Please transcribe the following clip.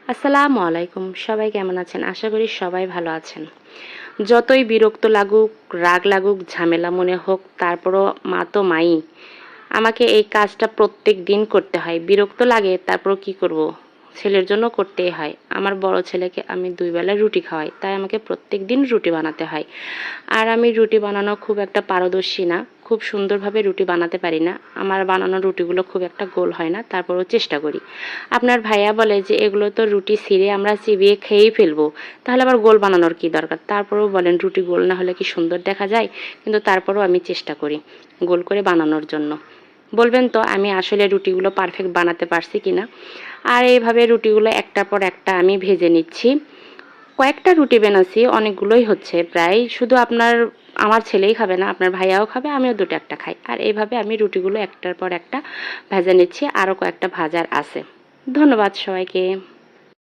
আসসালামু আলাইকুম। সবাই কেমন আছেন? আশা করি সবাই ভালো আছেন। যতই বিরক্ত লাগুক, রাগ লাগুক, ঝামেলা মনে হোক, তারপরও মা তো মাই। আমাকে এই কাজটা প্রত্যেক দিন করতে হয়। বিরক্ত লাগে, তারপরও কি করব? ছেলের জন্য করতেই হয়। আমার বড় ছেলেকে আমি ২ বেলা রুটি খাওয়াই। তাই আমাকে প্রত্যেক দিন রুটি বানাতে হয়। আর আমি রুটি বানানো খুব একটা পারদর্শী না। খুব সুন্দরভাবে রুটি বানাতে পারি না। আমার বানানো রুটিগুলো খুব একটা গোল হয় না। তারপরেও চেষ্টা করি। আপনার ভাইয়া বলে যে, "এগুলো তো রুটি ছিঁড়ে আমরা চিবিয়ে খেয়েই ফেলবো। তাহলে আবার গোল বানানোর কি দরকার?" তারপরেও বলেন, "রুটি গোল না হলে কি সুন্দর দেখা যায়?" কিন্তু তারপরেও আমি চেষ্টা করি গোল করে বানানোর জন্য। বলবেন তো আমি আসলে রুটিগুলো পারফেক্ট বানাতে পারছি কিনা। আর এইভাবে রুটিগুলো একটার পর একটা আমি ভেজে নিচ্ছি। কয়েকটা রুটি বানাচ্ছি, অনেকগুলোই হচ্ছে প্রায়। শুধু আমার ছেলেই খাবে না, আপনার ভাইয়াও খাবে, আমিও ২টো একটা খাই। আর এইভাবে আমি রুটিগুলো একটার পর একটা ভেজে নিচ্ছি। আরও কয়েকটা ভাজার আছে। ধন্যবাদ সবাইকে।